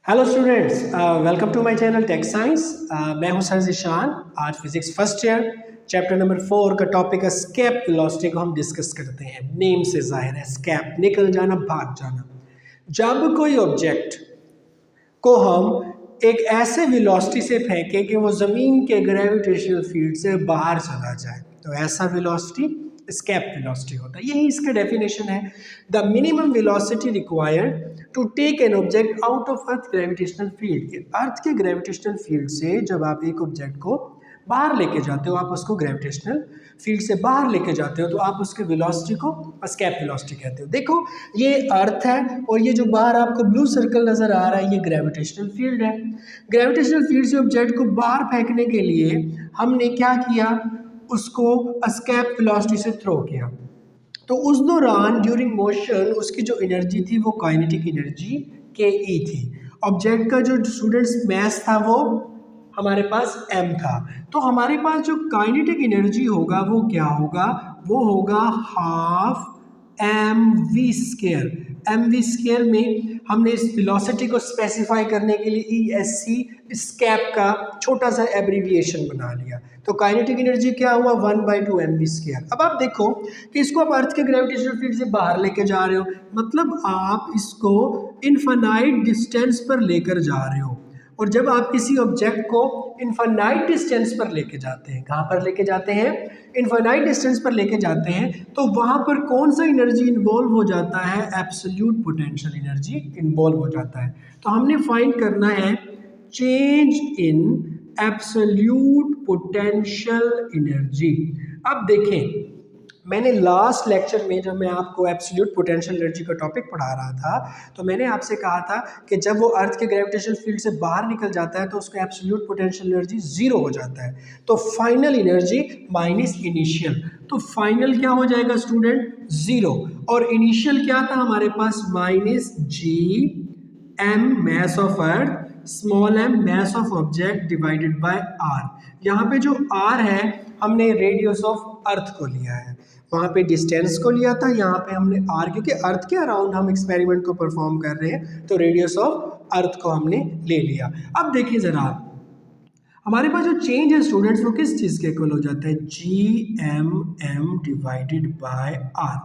Hello students, welcome to my channel tech science. मैं हूं sir Zeeshan. आज physics first year chapter number 4 का topic है स्केप वेलोसिटी को हम डिस्कस करते हैं। नेम से जाहिर है, स्केप निकल जाना, भाग जाना। जब कोई ऑब्जेक्ट को हम एक ऐसे वेलोसिटी से फेंकें कि वो ज़मीन के ग्रेविटेशनल फील्ड से बाहर चला जाए, तो ऐसा वेलोसिटी स्केप वेलोसिटी होता है। यही इसका डेफिनेशन है। The minimum velocity required to take an object out of earth gravitational field. Earth के ग्रेविटेशनल फील्ड से जब आप एक ऑब्जेक्ट को बाहर लेके जाते हो, आप उसको ग्रेविटेशनल फील्ड से बाहर लेके जाते हो, तो आप उसके वेलोसिटी को स्केप वेलोसिटी कहते हो। देखो, ये अर्थ है और ये जो बाहर आपको ब्लू सर्कल नजर आ रहा है, ये ग्रेविटेशनल फील्ड है। ग्रेविटेशनल फील्ड से ऑब्जेक्ट को बाहर फेंकने के लिए हमने क्या किया, उसको स्केप वेलोसिटी से थ्रो किया। तो उस दौरान ड्यूरिंग मोशन उसकी जो एनर्जी थी वो काइनेटिक एनर्जी के ई थी। ऑब्जेक्ट का जो स्टूडेंट्स मास था वो हमारे पास m था। तो हमारे पास जो काइनेटिक एनर्जी होगा वो क्या होगा, वो होगा half M V square. M V square में हमने इस वेलोसिटी को स्पेसिफाई करने के लिए ई एस सी स्केप का छोटा सा एब्रीविएशन बना लिया। तो काइनेटिक एनर्जी क्या हुआ, 1/2 एम वी स्केयर। अब आप देखो कि इसको आप अर्थ के ग्रेविटेशनल फील्ड से बाहर लेके जा रहे हो, मतलब आप इसको इनफाइनाइट डिस्टेंस पर लेकर जा रहे हो। और जब आप किसी ऑब्जेक्ट को इनफाइनाइट डिस्टेंस पर लेके जाते हैं, कहाँ पर लेके जाते हैं, इनफाइनाइट डिस्टेंस पर लेके जाते हैं, तो वहाँ पर कौन सा एनर्जी इन्वॉल्व हो जाता है, एब्सोल्यूट पोटेंशियल एनर्जी इन्वॉल्व हो जाता है। तो हमने फाइंड करना है change in absolute potential energy. अब देखें, मैंने लास्ट लेक्चर में जब मैं आपको एब्सोल्यूट पोटेंशियल एनर्जी का टॉपिक पढ़ा रहा था, तो मैंने आपसे कहा था कि जब वो अर्थ के ग्रेविटेशनल फील्ड से बाहर निकल जाता है तो उसका एब्सोल्यूट पोटेंशियल एनर्जी जीरो हो जाता है। तो फाइनल एनर्जी माइनस इनिशियल, तो फाइनल क्या हो जाएगा स्टूडेंट, जीरो। और इनिशियल क्या था हमारे पास, minus G M mass of earth small M mass of object divided by r. यहाँ पे जो आर है हमने रेडियस ऑफ अर्थ को लिया है, वहाँ पे डिस्टेंस को लिया था, यहाँ पे हमने आर, क्योंकि अर्थ के अराउंड हम एक्सपेरिमेंट को परफॉर्म कर रहे हैं, तो रेडियस ऑफ अर्थ को हमने ले लिया। अब देखिए जरा, हमारे पास जो चेंज है स्टूडेंट्स वो किस चीज़ के इक्वल हो जाता है, G M M divided by R.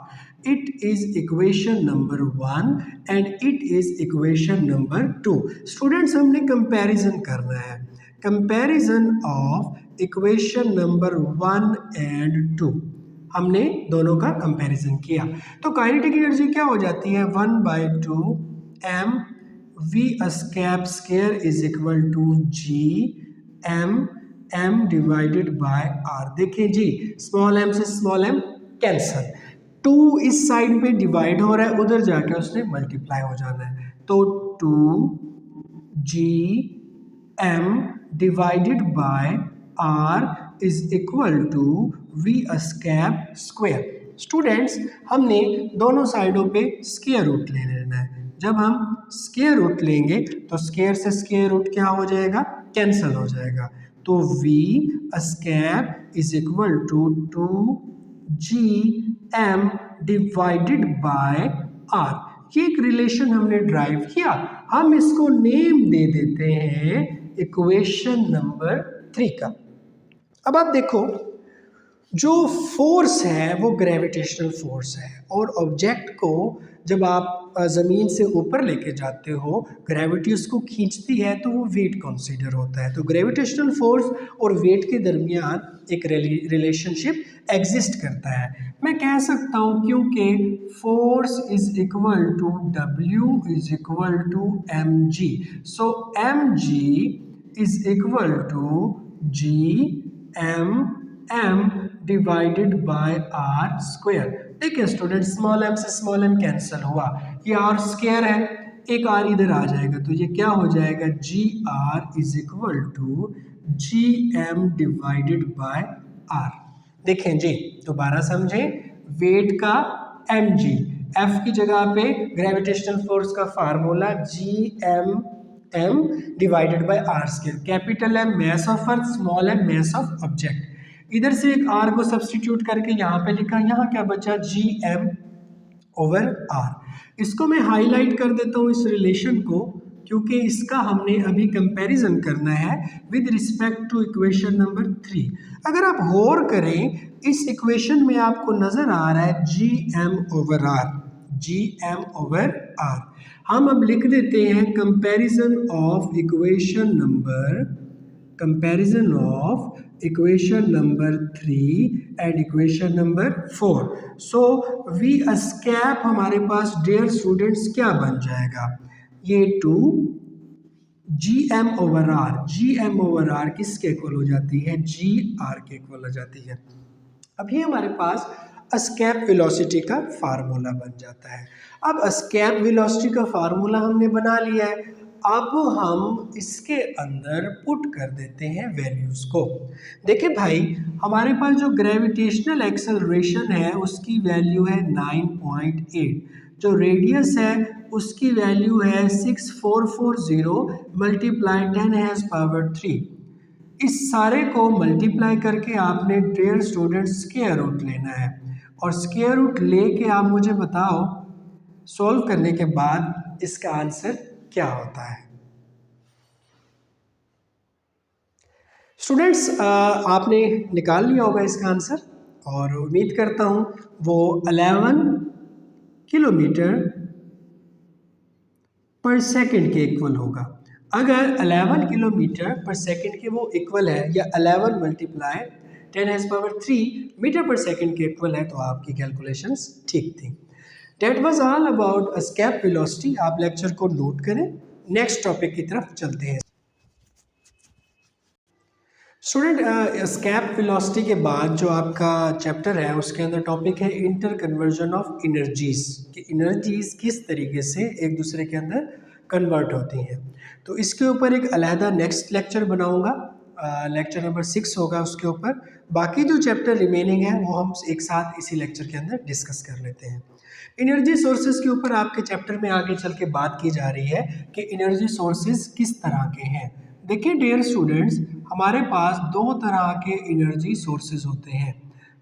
It is equation number 1 and it is equation number 2। Students हमने कंपैरिजन करना है, comparison of equation number 1 and 2। हमने दोनों का कंपैरिजन किया तो काइनेटिक एनर्जी क्या हो जाती है, 1/2 M V escape square is equal to G M M divided by R. देखिए जी, स्मॉल एम से स्मॉल एम कैंसल, 2 इस साइड पे डिवाइड हो रहा है, उधर जाके उसने मल्टीप्लाई हो जाना है। तो 2 G M divided by R is equal to V escape square. Students हमने दोनों साइडों पे स्क्वायर रूट ले लेना है। जब हम स्क्वायर रूट लेंगे तो स्क्वायर से स्क्वायर रूट क्या हो जाएगा, कैंसल हो जाएगा। तो v escape is equal to 2gm divided by r। ये एक रिलेशन हमने ड्राइव किया, हम इसको नेम दे देते हैं इक्वेशन नंबर 3 का। अब आप देखो, जो फोर्स है वो ग्रेविटेशनल फोर्स है, और ऑब्जेक्ट को जब आप ज़मीन से ऊपर लेके जाते हो, ग्रेविटी उसको खींचती है, तो वो वेट कंसीडर होता है। तो ग्रेविटेशनल फोर्स और वेट के दरमियान एक रिलेशनशिप एग्जिस्ट करता है। मैं कह सकता हूँ क्योंकि force is equal to W is equal to mg, so mg is equal to m divided by R square. देखिए स्टूडेंट, स्मॉल एम से स्मॉल एम कैंसिल हुआ, ये आर स्क्वायर है, एक आर इधर आ जाएगा, तो ये क्या हो जाएगा, G r is equal to G M divided by r. देखें जी, दोबारा समझें, वेट का एम जी, एफ की जगह पे ग्रेविटेशनल फोर्स का formula G M divided by R square. Capital M mass of earth, small M mass of object. इधर से एक आर को सब्सटीट्यूट करके यहाँ पे लिखा, यहाँ क्या बचा, जी एम ओवर आर। इसको मैं हाईलाइट कर देता हूँ इस रिलेशन को, क्योंकि इसका हमने अभी कंपैरिजन करना है with respect to equation number 3। अगर आप गौर करें इस इक्वेशन में आपको नज़र आ रहा है G M over r, G M over r. हम अब लिख देते हैं comparison of equation number 3 and equation number 4। So we स्कैप हमारे पास डियर स्टूडेंट्स क्या बन जाएगा, ये 2 जी एम ओवर आर किसके इक्वल हो जाती है, जी आर के इक्वल हो जाती है। अब ये हमारे पास स्केप वेलोसिटी का फार्मूला बन जाता है। अब स्केप वेलोसिटी का फार्मूला हमने बना लिया है, अब हम इसके अंदर पुट कर देते हैं वैल्यूज़ को। देखिए भाई, हमारे पास जो ग्रेविटेशनल एक्सेलरेशन है उसकी वैल्यू है 9.8, जो रेडियस है उसकी वैल्यू है 6440 मल्टीप्लाई 10⁻³ इस सारे को मल्टीप्लाई करके आपने डियर स्टूडेंट स्क्वायर रूट लेना है, और स्क्वायर रूट लेके आप मुझे बताओ सॉल्व करने के बाद इसका आंसर क्या होता है। स्टूडेंट्स आपने निकाल लिया होगा इसका आंसर, और उम्मीद करता हूँ वो 11 किलोमीटर पर सेकंड के इक्वल होगा। अगर 11 किलोमीटर पर सेकंड के वो इक्वल है, या 11 मल्टीप्लाई 10⁻³ मीटर पर सेकंड के इक्वल है, तो आपकी कैलकुलेशंस ठीक थी। That was all about escape velocity. आप लेक्चर को नोट करें, नेक्स्ट टॉपिक की तरफ चलते हैं। स्टूडेंट स्केप वेलोसिटी के बाद जो आपका चैप्टर है उसके अंदर टॉपिक है इंटर कन्वर्जन ऑफ एनर्जीज, कि एनर्जीज किस तरीके से एक दूसरे के अंदर कन्वर्ट होती हैं। तो इसके ऊपर एक अलहदा नेक्स्ट लेक्चर बनाऊंगा, लेक्चर नंबर 6 होगा उसके ऊपर। बाकी जो चैप्टर रिमेनिंग है वो हम एक साथ इसी लेक्चर के अंदर डिस्कस कर लेते हैं। एनर्जी सोर्सेज के ऊपर आपके चैप्टर में आगे चल के बात की जा रही है कि एनर्जी सोर्सेज किस तरह के हैं। देखिए डियर स्टूडेंट्स, हमारे पास दो तरह के एनर्जी सोर्सेज होते हैं।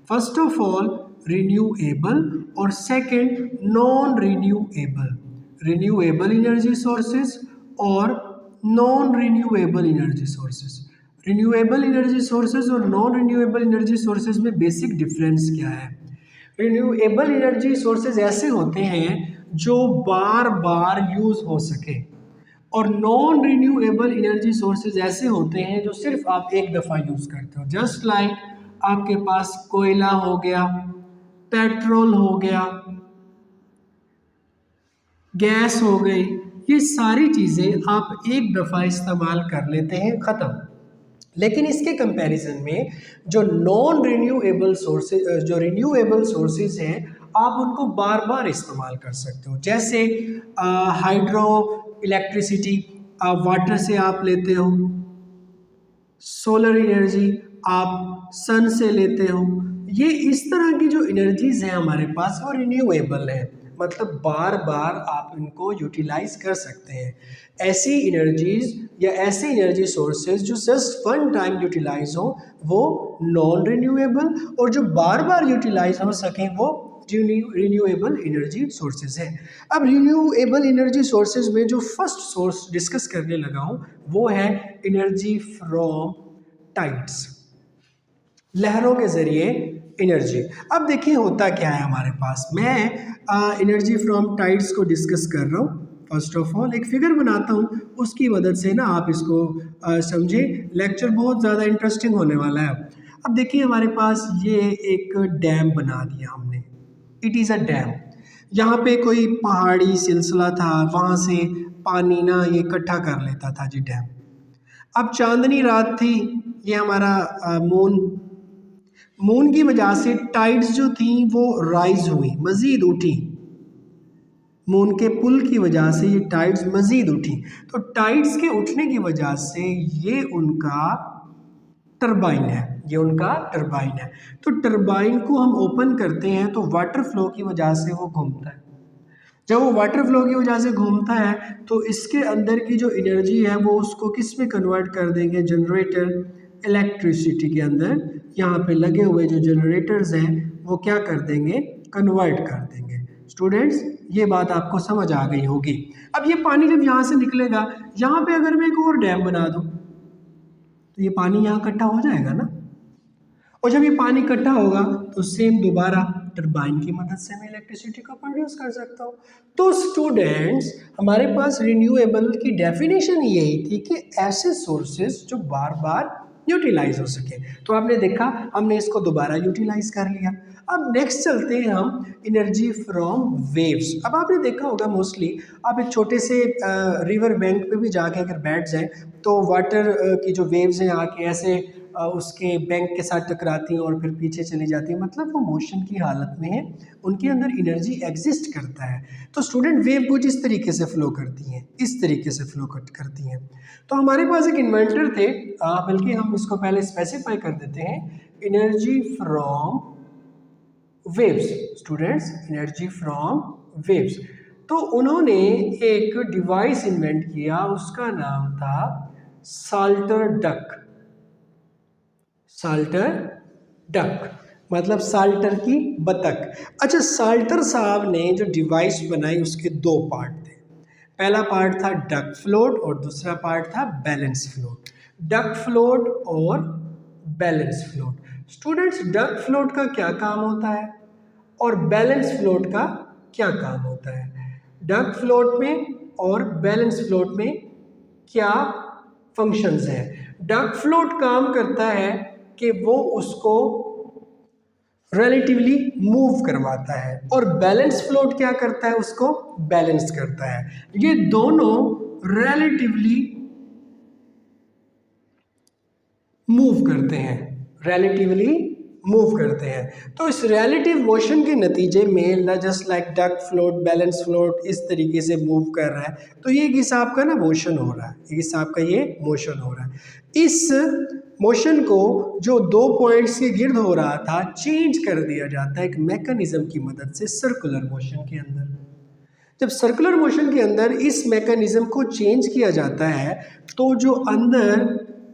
फर्स्ट ऑफ ऑल रिन्यूएबल, और second non renewable. Renewable energy sources और non renewable energy sources. Renewable energy sources और नॉन रिन्यूएबल एनर्जी सोर्सेज में बेसिक डिफरेंस क्या है। रिन्यूएबल एनर्जी सोर्सेज ऐसे होते हैं जो बार बार यूज़ हो सके, और नॉन रिन्यूएबल एनर्जी सोर्सेज ऐसे होते हैं जो सिर्फ आप एक दफ़ा यूज़ करते हो। जस्ट लाइक आपके पास कोयला हो गया, पेट्रोल हो गया, गैस हो गई, ये सारी चीज़ें आप एक दफ़ा इस्तेमाल कर लेते हैं, ख़त्म। लेकिन इसके कंपैरिजन में जो नॉन रिन्यूएबल सोर्सेज, जो रिन्यूएबल सोर्सेज हैं, आप उनको बार बार इस्तेमाल कर सकते हो। जैसे हाइड्रो इलेक्ट्रिसिटी आप वाटर से आप लेते हो, सोलर एनर्जी आप सन से लेते हो। ये इस तरह की जो एनर्जीज हैं हमारे पास वो रिन्यूएबल है, मतलब बार बार आप इनको यूटिलाइज कर सकते हैं। ऐसी एनर्जीज या ऐसे एनर्जी सोर्सेज जो जस्ट वन टाइम यूटिलाइज हो वो नॉन रिन्यूएबल, और जो बार बार यूटिलाइज हो सकें वो रिन्यूएबल एनर्जी सोर्सेज हैं। अब रिन्यूएबल एनर्जी सोर्सेज में जो फर्स्ट सोर्स डिस्कस करने लगा हूँ वो है एनर्जी फ्रॉम टाइड्स, लहरों के ज़रिए एनर्जी। अब देखिए होता क्या है हमारे पास, मैं एनर्जी फ्रॉम टाइड्स को डिस्कस कर रहा हूँ। फर्स्ट ऑफ ऑल एक फिगर बनाता हूँ, उसकी मदद से ना आप इसको समझें। लेक्चर बहुत ज़्यादा इंटरेस्टिंग होने वाला है। अब देखिए हमारे पास ये एक डैम बना दिया हमने, इट इज़ अ डैम। यहाँ पे कोई पहाड़ी सिलसिला था, वहाँ से पानी ना ये इकट्ठा कर लेता था जी डैम। अब चांदनी रात थी, ये हमारा मून की वजह से टाइड्स जो थी वो राइज हुई, मज़ीद उठी। मून के पुल की वजह से ये टाइड्स मज़ीद उठी। तो टाइड्स के उठने की वजह से ये उनका टरबाइन है, ये उनका टरबाइन है। तो टरबाइन को हम ओपन करते हैं तो वाटर फ्लो की वजह से वो घूमता है। जब वो वाटर फ्लो की वजह से घूमता है तो इसके अंदर की जो एनर्जी है वो उसको किस में कन्वर्ट कर देंगे, जनरेटर इलेक्ट्रिसिटी के अंदर। यहाँ पे लगे हुए जो जनरेटर्स हैं वो क्या कर देंगे, कन्वर्ट कर देंगे। स्टूडेंट्स ये बात आपको समझ आ गई होगी। अब ये पानी जब यहाँ से निकलेगा, यहाँ पे अगर मैं एक और डैम बना दूँ तो ये पानी यहाँ इकट्ठा हो जाएगा ना, और जब ये पानी इकट्ठा होगा तो सेम दोबारा टरबाइन की मदद से मैं इलेक्ट्रिसिटी को प्रोड्यूस कर सकता हूँ। तो स्टूडेंट्स, हमारे पास रिन्यूएबल की डेफिनेशन यही थी कि ऐसे सोर्सेज जो बार बार यूटिलाइज हो सके। तो आपने देखा, हमने इसको दोबारा यूटिलाइज कर लिया। अब नेक्स्ट चलते हैं हम एनर्जी फ्रॉम वेव्स। अब आपने देखा होगा मोस्टली, आप एक छोटे से रिवर बैंक पे भी जाके अगर बैठ जाएं तो वाटर की जो वेव्स हैं आके ऐसे उसके बैंक के साथ टकराती हैं और फिर पीछे चली जाती हैं, मतलब वो मोशन की हालत में है, उनके अंदर एनर्जी एग्जिस्ट करता है। तो स्टूडेंट, वेव कुछ इस तरीके से फ्लो करती हैं, इस तरीके से फ्लो करती हैं। तो हमारे पास एक इन्वेंटर थे, बल्कि हम इसको पहले स्पेसिफाई कर देते हैं, energy from waves. Students, energy from waves. तो उन्होंने एक डिवाइस इन्वेंट किया, उसका नाम था साल्टर डक। साल्टर डक मतलब साल्टर की बतख। अच्छा, साल्टर साहब ने जो डिवाइस बनाई उसके दो पार्ट थे। पहला पार्ट था डक फ्लोट और दूसरा पार्ट था बैलेंस फ्लोट। डक फ्लोट और balance float. Students, duck float का क्या काम होता है और बैलेंस फ्लोट का क्या काम होता है? डक फ्लोट में और बैलेंस फ्लोट में क्या फंक्शंस हैं? डक फ्लोट काम करता है कि वो उसको रिलेटिवली मूव करवाता है, और बैलेंस फ्लोट क्या करता है? उसको बैलेंस करता है। ये दोनों रिलेटिवली मूव करते हैं, रिलेटिवली मूव करते हैं। तो इस रिलेटिव मोशन के नतीजे में just like duck float, balance float इस तरीके से मूव कर रहा है, तो ये एक हिसाब का ना मोशन हो रहा है, एक हिसाब का ये मोशन हो रहा है। इस मोशन को जो दो पॉइंट्स के गिर्द हो रहा था, चेंज कर दिया जाता है एक मैकेनिज्म की मदद से सर्कुलर मोशन के अंदर। जब सर्कुलर मोशन के अंदर इस मैकेनिज्म को चेंज किया जाता है तो जो अंदर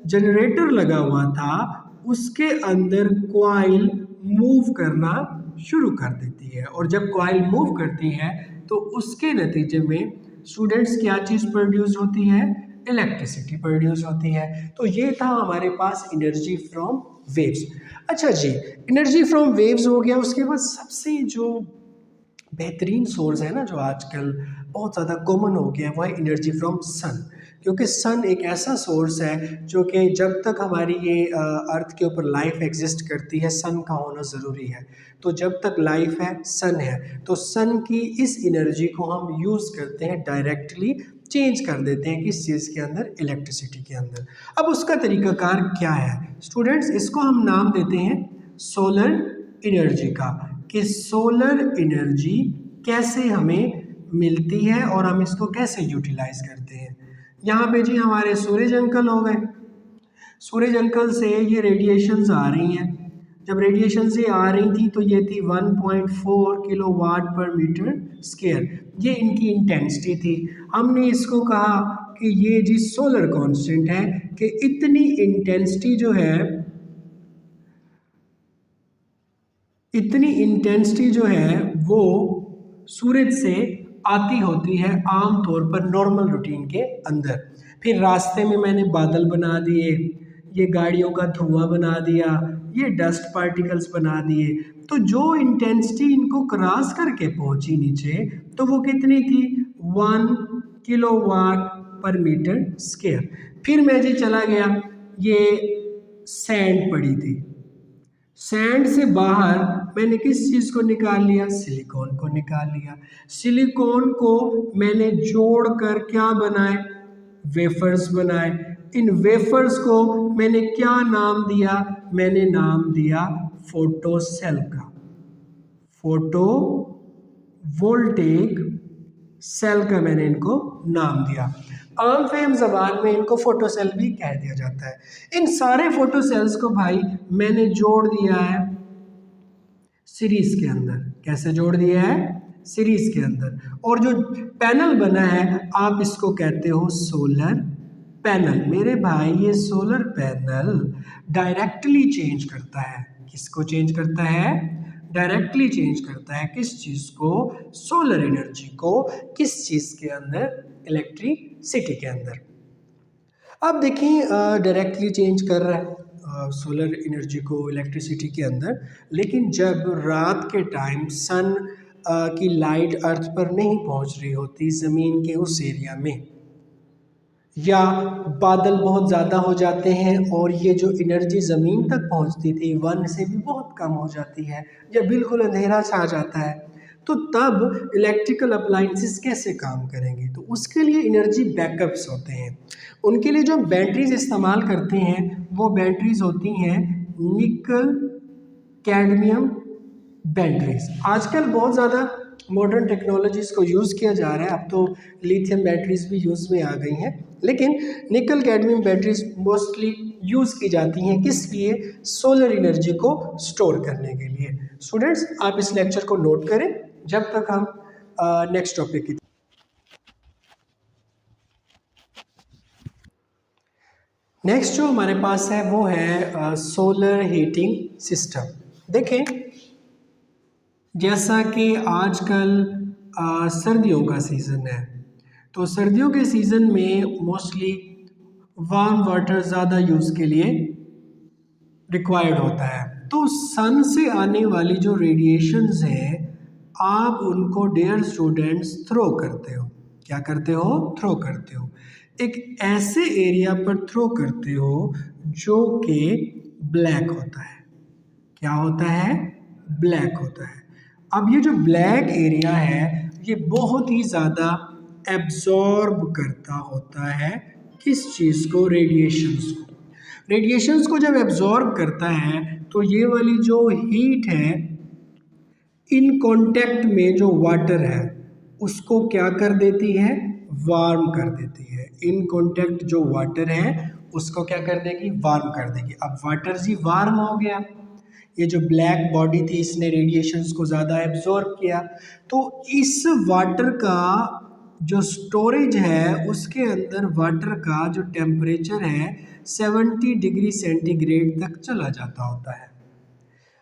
जनरेटर लगा हुआ था उसके अंदर कॉइल मूव करना शुरू कर देती है, और जब कॉइल मूव करती है तो उसके नतीजे में स्टूडेंट्स क्या चीज़ प्रोड्यूस होती है? इलेक्ट्रिसिटी प्रोड्यूस होती है। तो ये था हमारे पास एनर्जी फ्रॉम वेव्स। अच्छा जी, एनर्जी फ्रॉम वेव्स हो गया। उसके बाद सबसे जो बेहतरीन सोर्स है ना, जो आजकल बहुत ज़्यादा कॉमन हो गया है, वो है एनर्जी फ्रॉम सन। क्योंकि सन एक ऐसा सोर्स है जो कि जब तक हमारी ये अर्थ के ऊपर लाइफ एग्जिस्ट करती है, सन का होना ज़रूरी है। तो जब तक लाइफ है, सन है, तो सन की इस एनर्जी को हम यूज़ करते हैं, डायरेक्टली चेंज कर देते हैं किस चीज़ के अंदर? इलेक्ट्रिसिटी के अंदर। अब उसका तरीक़ाकार क्या है स्टूडेंट्स? इसको हम नाम देते हैं सोलर एनर्जी का, कि सोलर एनर्जी कैसे हमें मिलती है और हम इसको कैसे यूटिलाइज करते हैं। यहाँ पे जी हमारे सूरज अंकल हो गए। सूरज अंकल से ये रेडिएशंस आ रही हैं। जब रेडिएशंस ये आ रही थी तो ये थी 1.4 किलोवाट पर मीटर स्क्वायर, ये इनकी इंटेंसिटी थी। हमने इसको कहा कि ये जी सोलर कांस्टेंट है, कि इतनी इंटेंसिटी जो है वो सूरज से आती होती है आम तौर पर नॉर्मल रूटीन के अंदर। फिर रास्ते में मैंने बादल बना दिए, ये गाड़ियों का धुआं बना दिया, ये डस्ट पार्टिकल्स बना दिए। तो जो इंटेंसिटी इनको क्रॉस करके पहुंची नीचे, तो वो कितनी थी? 1 किलोवाट पर मीटर स्क्वायर। फिर मैं जी चला गया, ये सैंड पड़ी थी। सैंड से बाहर मैंने किस चीज़ को निकाल लिया? सिलिकॉन को निकाल लिया। सिलिकॉन को मैंने जोड़कर क्या बनाए? वेफर्स बनाए। इन वेफर्स को मैंने क्या नाम दिया? मैंने नाम दिया फोटो सेल का, फोटो वोल्टेक सेल का मैंने इनको नाम दिया। आम फेम ज़बान में इनको फोटो सेल भी कह दिया जाता है। इन सारे फोटो सेल्स को भाई मैंने जोड़ दिया है सीरीज के अंदर। कैसे जोड़ दिया है? सीरीज के अंदर। और जो पैनल बना है आप इसको कहते हो सोलर पैनल। मेरे भाई ये सोलर पैनल डायरेक्टली चेंज करता है। किसको चेंज करता है? डायरेक्टली चेंज करता है किस चीज़ को, सोलर एनर्जी को, किस चीज़ के अंदर, इलेक्ट्रिसिटी के अंदर। अब देखिए डायरेक्टली चेंज कर रहा है सोलर एनर्जी को इलेक्ट्रिसिटी के अंदर, लेकिन जब रात के टाइम सन की लाइट अर्थ पर नहीं पहुंच रही होती ज़मीन के उस एरिया में, या बादल बहुत ज़्यादा हो जाते हैं और ये जो एनर्जी ज़मीन तक पहुंचती थी वन से भी बहुत कम हो जाती है, या बिल्कुल अंधेरा छा जाता है, तो तब इलेक्ट्रिकल अप्लाइंसेस कैसे काम करेंगे? तो उसके लिए एनर्जी बैकअप्स होते हैं। उनके लिए जो बैटरीज इस्तेमाल करते हैं वो बैटरीज होती हैं निकल कैडमियम बैटरीज। आजकल बहुत ज़्यादा मॉडर्न टेक्नोलॉजीज़ को यूज़ किया जा रहा है, अब तो लिथियम बैटरीज भी यूज़ में आ गई हैं, लेकिन निकल कैडमियम बैटरीज मोस्टली यूज़ की जाती हैं किस लिए, सोलर एनर्जी को स्टोर करने के लिए। स्टूडेंट्स आप इस लेक्चर को नोट करें जब तक हम नेक्स्ट टॉपिक की। नेक्स्ट जो हमारे पास है वो है सोलर हीटिंग सिस्टम। देखें जैसा कि आजकल सर्दियों का सीज़न है, तो सर्दियों के सीज़न में मोस्टली वार्म वाटर ज़्यादा यूज़ के लिए रिक्वायर्ड होता है। तो सन से आने वाली जो रेडिएशंस हैं आप उनको डियर स्टूडेंट्स थ्रो करते हो। क्या करते हो? थ्रो करते हो। एक ऐसे एरिया पर थ्रो करते हो जो कि ब्लैक होता है। क्या होता है? ब्लैक होता है। अब ये जो ब्लैक एरिया है ये बहुत ही ज़्यादा एब्जॉर्ब करता होता है किस चीज़ को? रेडिएशंस को। रेडिएशंस को जब एब्जॉर्ब करता है तो ये वाली जो हीट है इन कांटेक्ट में जो वाटर है उसको क्या कर देती है? वार्म कर देती है। इन कांटेक्ट जो वाटर है उसको क्या कर देगी? वार्म कर देगी। अब वाटर जी वार्म हो गया, ये जो ब्लैक बॉडी थी इसने रेडिएशंस को ज़्यादा एब्जॉर्ब किया, तो इस वाटर का जो स्टोरेज है उसके अंदर वाटर का जो टेम्परेचर है 70 डिग्री सेंटीग्रेड तक चला जाता होता है।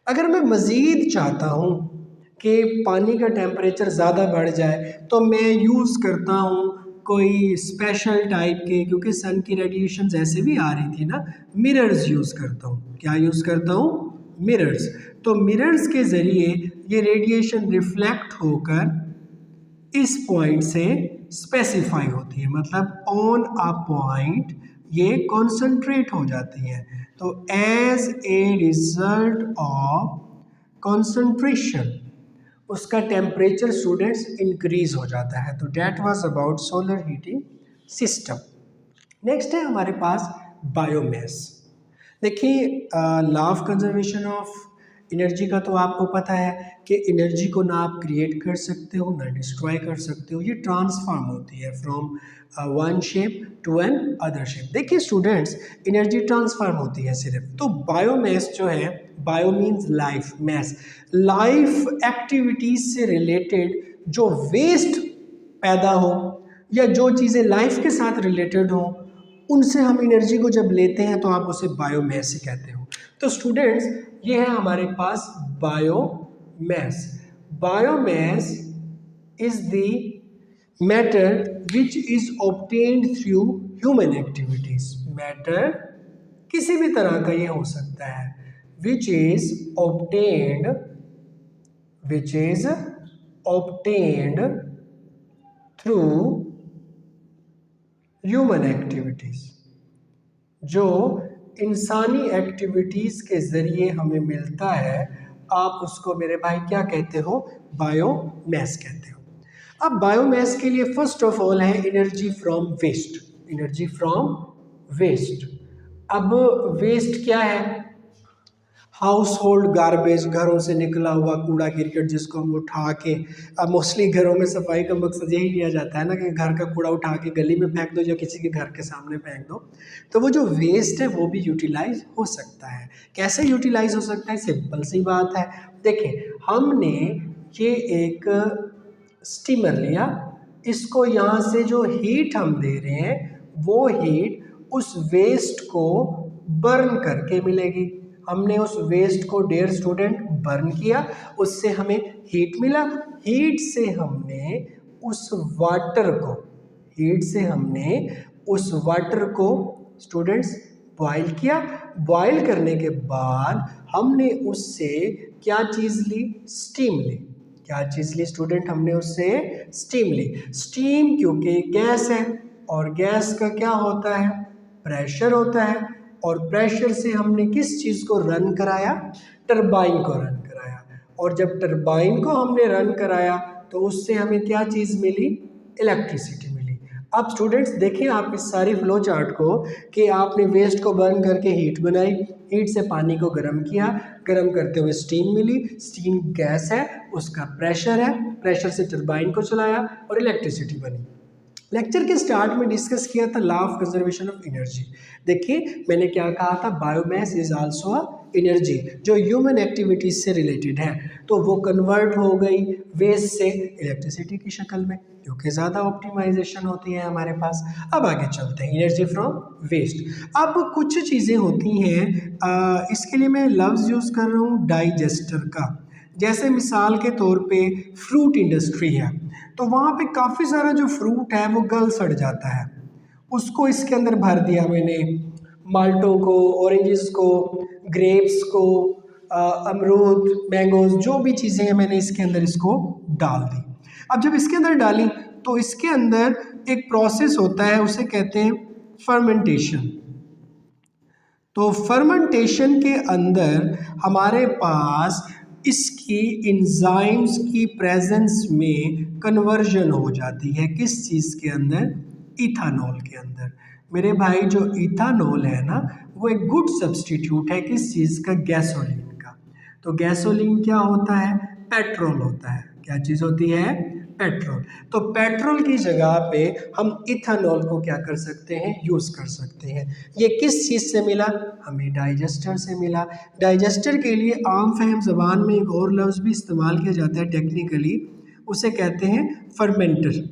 अगर मैं मज़ीद चाहता हूँ कि पानी का टेम्परेचर ज़्यादा बढ़ जाए तो मैं यूज़ करता हूँ कोई स्पेशल टाइप के, क्योंकि सन की रेडिएशंस ऐसे भी आ रही थी ना, मिरर्स यूज़ करता हूँ। क्या यूज़ करता हूँ? मिरर्स। तो मिरर्स के ज़रिए ये रेडिएशन रिफ्लेक्ट होकर इस पॉइंट से स्पेसिफाई होती है, मतलब ऑन अ पॉइंट ये कॉन्सेंट्रेट हो जाती है। तो as a result of concentration उसका टेम्परेचर स्टूडेंट्स इंक्रीज हो जाता है। तो that was about solar heating system. Next है हमारे पास बायोमास। देखिए law of conservation of energy का तो आपको पता है कि एनर्जी को ना आप क्रिएट कर सकते हो ना डिस्ट्रॉय कर सकते हो, ये ट्रांसफॉर्म होती है from one shape to another shape. देखिए स्टूडेंट्स एनर्जी ट्रांसफॉर्म होती है सिर्फ, तो बायोमास जो है, bio means life, mass life activities से रिलेटेड जो वेस्ट पैदा हो या जो चीज़ें लाइफ के साथ रिलेटेड हो उनसे हम एनर्जी को जब लेते हैं तो आप उसे बायोमास ही कहते हो। तो स्टूडेंट्स ये है हमारे पास biomass. Biomass is the matter which is obtained through human activities. Matter किसी भी तरह का ये हो सकता है, which is obtained through human activities, जो इंसानी एक्टिविटीज़ के ज़रिए हमें मिलता है, आप उसको मेरे भाई क्या कहते हो? बायोमास कहते हो। अब बायोमास के लिए फर्स्ट ऑफ ऑल है energy from waste. Energy from waste. अब वेस्ट क्या है? हाउस होल्ड गार्बेज, घरों से निकला हुआ कूड़ा करकट जिसको हम उठा के, अब मोस्टली घरों में सफाई का मकसद यही लिया जाता है ना कि घर का कूड़ा उठा के गली में फेंक दो या किसी के घर के सामने फेंक दो, तो वो जो वेस्ट है वो भी यूटिलाइज हो सकता है। कैसे यूटिलाइज हो सकता है? सिंपल सी बात है, देखिए हमने ये एक स्टीमर लिया, इसको यहाँ से जो हीट हम दे रहे हैं वो हीट उस वेस्ट को बर्न करके मिलेगी। हमने उस वेस्ट को डियर स्टूडेंट बर्न किया, उससे हमें हीट मिला। हीट से हमने उस वाटर को स्टूडेंट्स बॉयल किया। बॉयल करने के बाद हमने उससे क्या चीज़ ली? स्टीम ली। क्या चीज़ ली स्टूडेंट? हमने उससे स्टीम ली। स्टीम क्योंकि गैस है और गैस का क्या होता है? प्रेशर होता है। और प्रेशर से हमने किस चीज़ को रन कराया? टरबाइन को रन कराया। और जब टरबाइन को हमने रन कराया तो उससे हमें क्या चीज़ मिली? इलेक्ट्रिसिटी मिली। अब स्टूडेंट्स देखें आप इस सारी फ्लो चार्ट को कि आपने वेस्ट को बर्न करके हीट बनाई, हीट से पानी को गर्म किया, गर्म करते हुए स्टीम मिली, स्टीम गैस है, उसका प्रेशर है, प्रेशर से टरबाइन को चलाया और इलेक्ट्रिसिटी बनी। लेक्चर के स्टार्ट में डिस्कस किया था law of conservation of energy. देखिए मैंने क्या कहा था? Biomass is also a energy जो ह्यूमन एक्टिविटीज से रिलेटेड है। तो वो कन्वर्ट हो गई वेस्ट से इलेक्ट्रिसिटी की शक्ल में, क्योंकि ज़्यादा ऑप्टिमाइजेशन होती है हमारे पास। अब आगे चलते हैं, एनर्जी फ्रॉम वेस्ट। अब कुछ चीज़ें होती हैं, इसके लिए मैं लफ्ज़ यूज़ कर रहा हूँ डाइजेस्टर का। जैसे मिसाल के तौर पे फ्रूट इंडस्ट्री है, तो वहाँ पे काफ़ी सारा जो फ्रूट है वो गल सड़ जाता है। उसको इसके अंदर भर दिया मैंने, माल्टों को, ऑरेंजेस को, ग्रेप्स को, अमरूद, मैंगोज, जो भी चीज़ें हैं मैंने इसके अंदर इसको डाल दी। अब जब इसके अंदर डाली तो इसके अंदर एक प्रोसेस होता है, उसे कहते हैं फर्मेंटेशन। तो फर्मेंटेशन के अंदर हमारे पास इसकी एंजाइम्स की प्रेजेंस में कन्वर्जन हो जाती है। किस चीज़ के अंदर? इथानॉल के अंदर। मेरे भाई जो इथानॉल है ना, वो एक गुड सब्स्टिट्यूट है किस चीज़ का? गैसोलीन का। तो गैसोलीन क्या होता है? पेट्रोल होता है। क्या चीज़ होती है? पेट्रोल। तो पेट्रोल की जगह पे हम इथानॉल को क्या कर सकते हैं? यूज़ कर सकते हैं। ये किस चीज़ से मिला? हमें डाइजेस्टर से मिला। डाइजेस्टर के लिए आम फहम ज़बान में एक और लफ्ज़ भी इस्तेमाल किया जाता है टेक्निकली, उसे कहते हैं फर्मेंटर।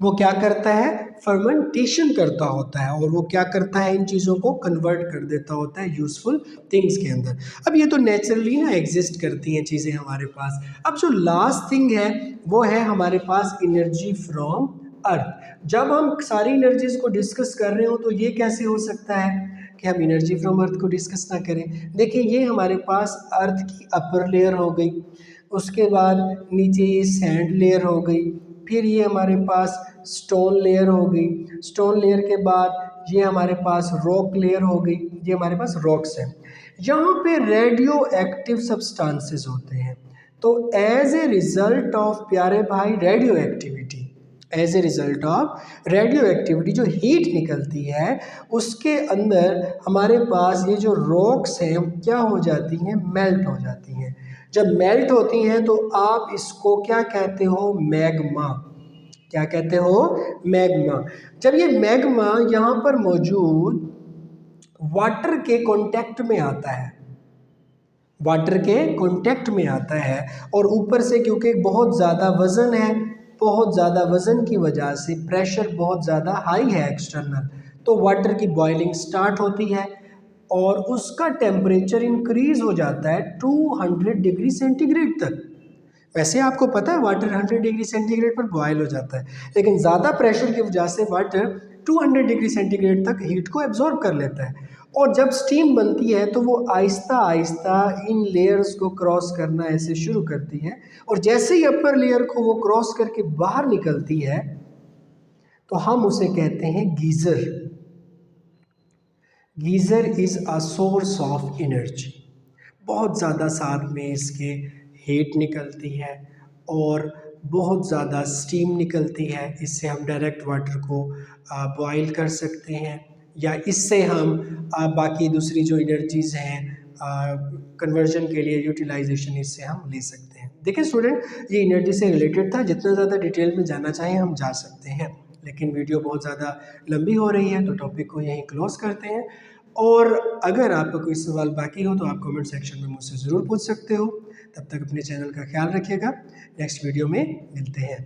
वो क्या करता है? फर्मेंटेशन करता होता है, और वो क्या करता है? इन चीज़ों को कन्वर्ट कर देता होता है यूज़फुल थिंग्स के अंदर। अब ये तो नेचुरली ना एग्जिस्ट करती हैं चीज़ें हमारे पास। अब जो लास्ट थिंग है वो है हमारे पास एनर्जी फ्रॉम अर्थ। जब हम सारी एनर्जीज को डिस्कस कर रहे हो तो ये कैसे हो सकता है कि हम एनर्जी फ्रॉम अर्थ को डिस्कस ना करें? देखिए ये हमारे पास अर्थ की अपर लेयर हो गई, उसके बाद नीचे ये सैंड लेयर हो गई, फिर ये हमारे पास स्टोन लेयर हो गई, स्टोन लेयर के बाद ये हमारे पास रॉक लेयर हो गई, ये हमारे पास रॉक्स हैं। यहाँ पे रेडियो एक्टिव सब्सटेंसेस होते हैं। तो एज ए रिजल्ट ऑफ प्यारे भाई radioactivity, as a result of radioactivity जो हीट निकलती है उसके अंदर हमारे पास ये जो रॉक्स हैं क्या हो जाती हैं? मेल्ट हो जाती हैं। जब मेल्ट होती हैं तो आप इसको क्या कहते हो? मैग्मा। क्या कहते हो? मैग्मा। जब ये मैग्मा यहाँ पर मौजूद वाटर के कांटेक्ट में आता है, वाटर के कांटेक्ट में आता है, और ऊपर से क्योंकि बहुत ज़्यादा वज़न है, बहुत ज़्यादा वज़न की वजह से प्रेशर बहुत ज़्यादा हाई है एक्सटर्नल, तो वाटर की बॉइलिंग स्टार्ट होती है और उसका टेम्परेचर इंक्रीज़ हो जाता है 200 डिग्री सेंटीग्रेड तक। वैसे आपको पता है वाटर 100 डिग्री सेंटीग्रेड पर बॉयल हो जाता है, लेकिन ज़्यादा प्रेशर की वजह से वाटर 200 डिग्री सेंटीग्रेड तक हीट को एब्जॉर्ब कर लेता है। और जब स्टीम बनती है तो वो आहिस्ता आहिस्ता इन लेयर्स को क्रॉस करना ऐसे शुरू करती है, और जैसे ही अपर लेयर को वो क्रॉस करके बाहर निकलती है तो हम उसे कहते हैं geyser. Geyser is a source of energy. बहुत ज़्यादा साथ में इसके हीट निकलती है और बहुत ज़्यादा स्टीम निकलती है। इससे हम डायरेक्ट वाटर को बॉयल कर सकते हैं, या इससे हम बाकी दूसरी जो एनर्जीज़ हैं कन्वर्जन के लिए यूटिलाइजेशन इससे हम ले सकते हैं। देखिए स्टूडेंट, ये एनर्जी से रिलेटेड था, जितना ज़्यादा डिटेल में जाना चाहें हम जा सकते हैं, लेकिन वीडियो बहुत ज़्यादा लंबी हो रही है तो टॉपिक को यहीं क्लोज करते हैं। और अगर आपका कोई सवाल बाकी हो तो आप कमेंट सेक्शन में मुझसे ज़रूर पूछ सकते हो। तब तक अपने चैनल का ख्याल रखिएगा। नेक्स्ट वीडियो में मिलते हैं।